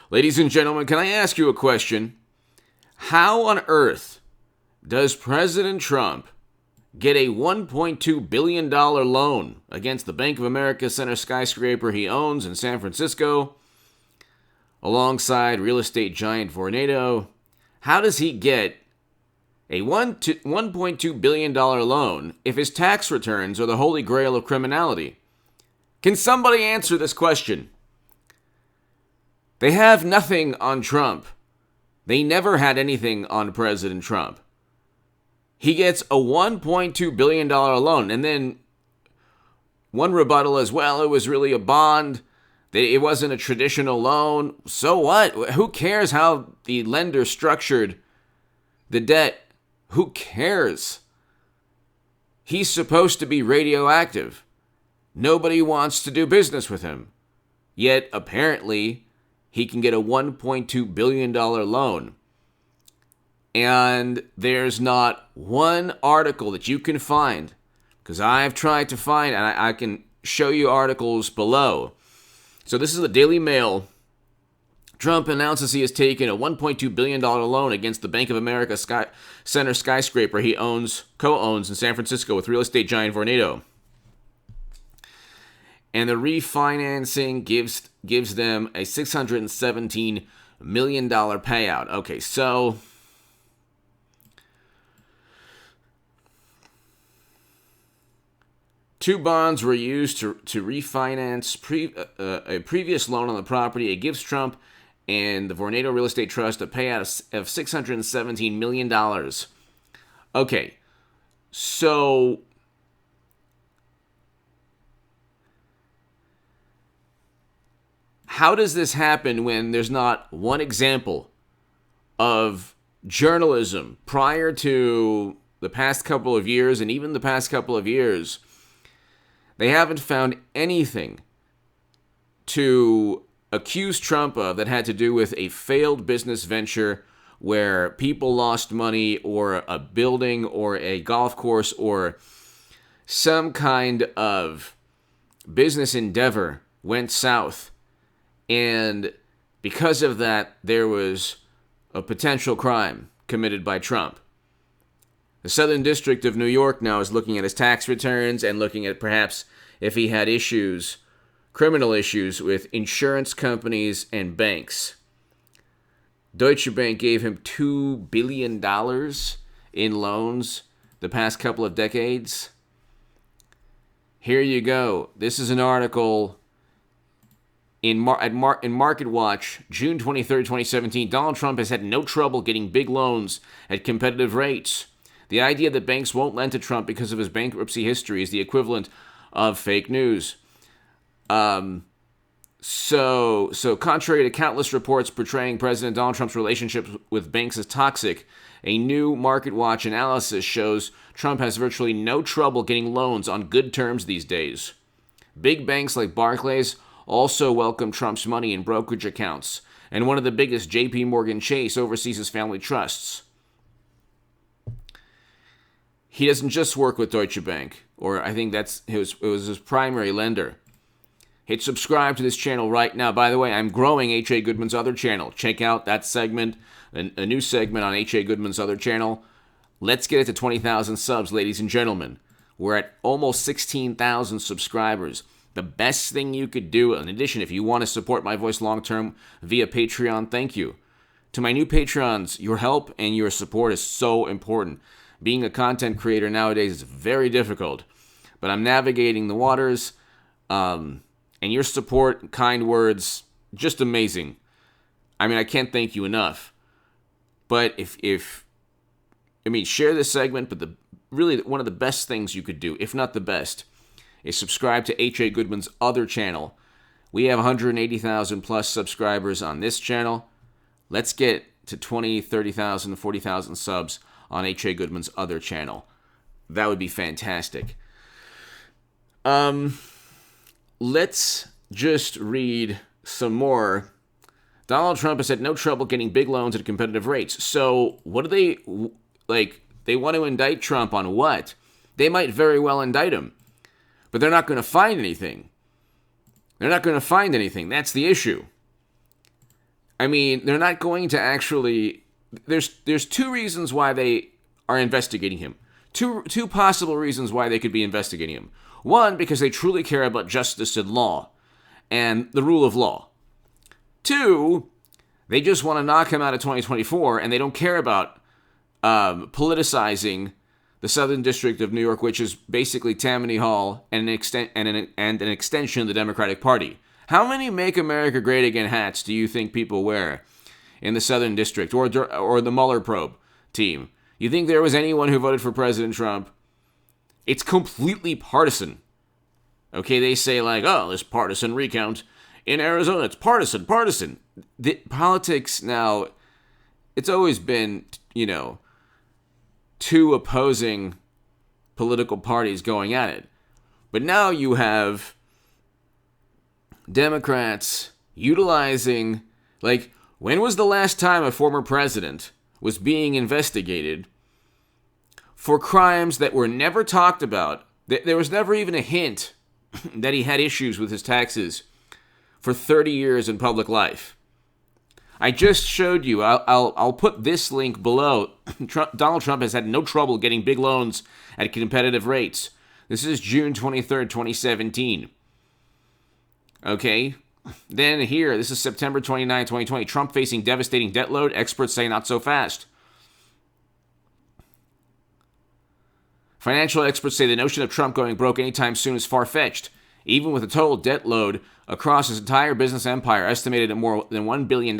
Ladies and gentlemen, can I ask you a question? How on earth does President Trump get a $1.2 billion loan against the Bank of America Center skyscraper he owns in San Francisco, alongside real estate giant Vornado? How does he get a $1.2 billion loan if his tax returns are the holy grail of criminality? Can somebody answer this question? They have nothing on Trump. They never had anything on President Trump. He gets a $1.2 billion loan. And then one rebuttal as well, it was really a bond. It wasn't a traditional loan. So what? Who cares how the lender structured the debt? Who cares? He's supposed to be radioactive. Nobody wants to do business with him. Yet, apparently, he can get a $1.2 billion loan. And there's not one article that you can find, because I've tried to find, and I can show you articles below. So this is the Daily Mail. Trump announces he has taken a $1.2 billion loan against the Bank of America Center skyscraper he co-owns in San Francisco with real estate giant Vornado. And the refinancing gives them a $617 million payout. Okay, so two bonds were used to refinance a previous loan on the property. It gives Trump and the Vornado Real Estate Trust a payout of $617 million. Okay, so how does this happen when there's not one example of journalism prior to the past couple of years, and even the past couple of years? They haven't found anything to accuse Trump of that had to do with a failed business venture where people lost money, or a building, or a golf course, or some kind of business endeavor went south. And because of that, there was a potential crime committed by Trump. The Southern District of New York now is looking at his tax returns and looking at perhaps if he had issues, criminal issues with insurance companies and banks. Deutsche Bank gave him $2 billion in loans the past couple of decades. Here you go. This is an article in Market Watch, June 23rd, 2017. Donald Trump has had no trouble getting big loans at competitive rates. The idea that banks won't lend to Trump because of his bankruptcy history is the equivalent of fake news. So contrary to countless reports portraying President Donald Trump's relationship with banks as toxic, a new Market Watch analysis shows Trump has virtually no trouble getting loans on good terms these days. Big banks like Barclays also welcome Trump's money in brokerage accounts, and one of the biggest, J.P. Morgan Chase, oversees his family trusts. He doesn't just work with Deutsche Bank, or I think it was his primary lender. Hit subscribe to this channel right now. By the way, I'm growing H.A. Goodman's other channel. Check out that segment, a new segment on H.A. Goodman's other channel. Let's get it to 20,000 subs, ladies and gentlemen. We're at almost 16,000 subscribers. The best thing you could do, in addition, if you want to support my voice long-term via Patreon, thank you. To my new Patrons, your help and your support is so important. Being a content creator nowadays is very difficult, but I'm navigating the waters, and your support, kind words, just amazing. I mean, I can't thank you enough. But share this segment, but really one of the best things you could do, if not the best, is subscribe to H.A. Goodman's other channel. We have 180,000 plus subscribers on this channel. Let's get to 20, 30,000, 40,000 subs on H.A. Goodman's other channel. That would be fantastic. Let's just read some more. Donald Trump has had no trouble getting big loans at competitive rates. So what do they, they want to indict Trump on what? They might very well indict him, but they're not going to find anything. They're not going to find anything. That's the issue. I mean, they're not going to actually. There's two reasons why they are investigating him. Two possible reasons why they could be investigating him. One, because they truly care about justice and law and the rule of law. Two, they just want to knock him out of 2024, and they don't care about politicizing the Southern District of New York, which is basically Tammany Hall and an extension of the Democratic Party. How many Make America Great Again hats do you think people wear in the Southern District or the Mueller probe team? You think there was anyone who voted for President Trump? It's completely partisan. Okay, they say like, oh, this partisan recount in Arizona, it's partisan. The politics now, it's always been, two opposing political parties going at it. But now you have Democrats utilizing, like, when was the last time a former president was being investigated for crimes that were never talked about? There was never even a hint that he had issues with his taxes for 30 years in public life. I just showed you, I'll put this link below. Donald Trump has had no trouble getting big loans at competitive rates. This is June 23rd, 2017. Okay? Then here, this is September 29, 2020. Trump facing devastating debt load. Experts say not so fast. Financial experts say the notion of Trump going broke anytime soon is far-fetched. Even with a total debt load across his entire business empire estimated at more than $1 billion,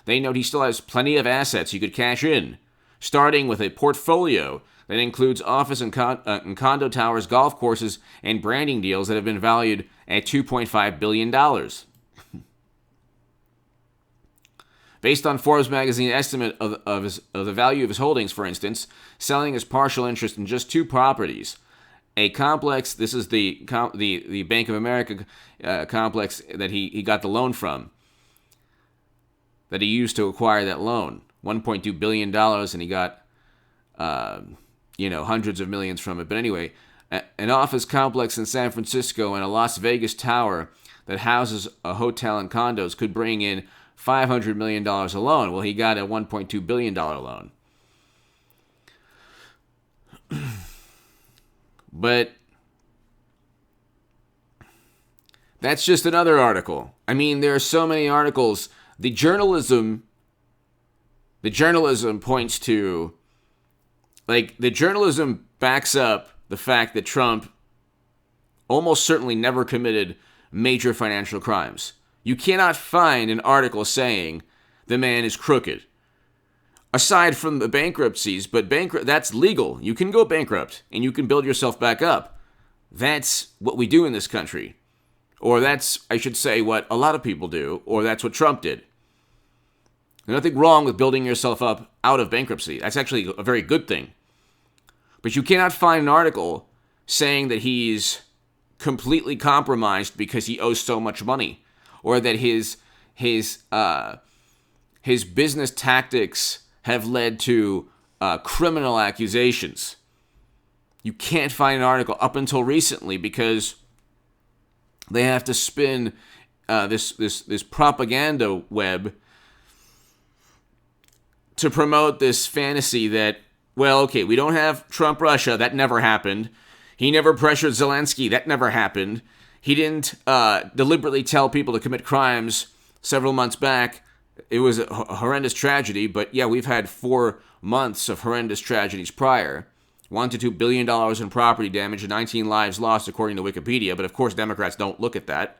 they note he still has plenty of assets he could cash in, starting with a portfolio that includes office and condo towers, golf courses, and branding deals that have been valued at $2.5 billion. Based on Forbes magazine estimate of the value of his holdings, for instance, selling his partial interest in just two properties, a complex, this is the Bank of America complex that he got the loan from, that he used to acquire that loan, $1.2 billion, and he got, hundreds of millions from it. But anyway, an office complex in San Francisco and a Las Vegas tower that houses a hotel and condos could bring in $500 million alone. Well, he got a $1.2 billion loan. But that's just another article. I mean, there are so many articles. The journalism points to, like, the journalism backs up the fact that Trump almost certainly never committed major financial crimes. You cannot find an article saying the man is crooked. Aside from the bankruptcies, but that's legal. You can go bankrupt and you can build yourself back up. That's what we do in this country. Or that's, I should say, what a lot of people do, or that's what Trump did. There's nothing wrong with building yourself up out of bankruptcy. That's actually a very good thing. But you cannot find an article saying that he's completely compromised because he owes so much money, or that his business tactics have led to criminal accusations. You can't find an article up until recently because they have to spin this propaganda web to promote this fantasy that, well, okay, we don't have Trump Russia. That never happened. He never pressured Zelensky. That never happened. He didn't deliberately tell people to commit crimes several months back. It was a horrendous tragedy, but yeah, we've had 4 months of horrendous tragedies prior. $1 to $2 billion in property damage and 19 lives lost, according to Wikipedia. But of course, Democrats don't look at that.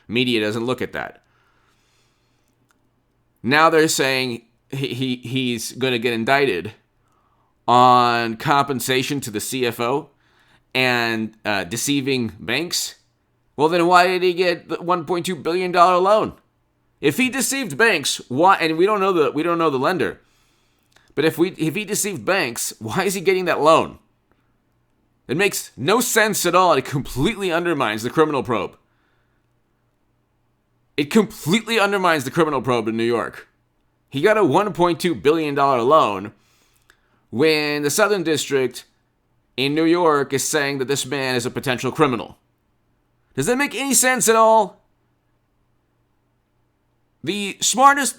Media doesn't look at that. Now they're saying he's going to get indicted on compensation to the CFO and deceiving banks. Well, then why did he get the $1.2 billion loan? If he deceived banks, why? And we don't know the lender. But if he deceived banks, why is he getting that loan? It makes no sense at all. It completely undermines the criminal probe. It completely undermines the criminal probe in New York. He got a $1.2 billion loan when the Southern District in New York is saying that this man is a potential criminal. Does that make any sense at all? The smartest,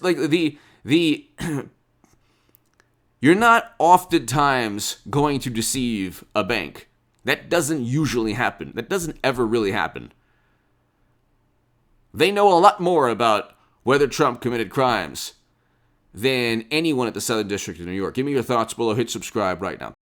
you're not oftentimes going to deceive a bank. That doesn't usually happen. That doesn't ever really happen. They know a lot more about whether Trump committed crimes than anyone at the Southern District of New York. Give me your thoughts below. Hit subscribe right now.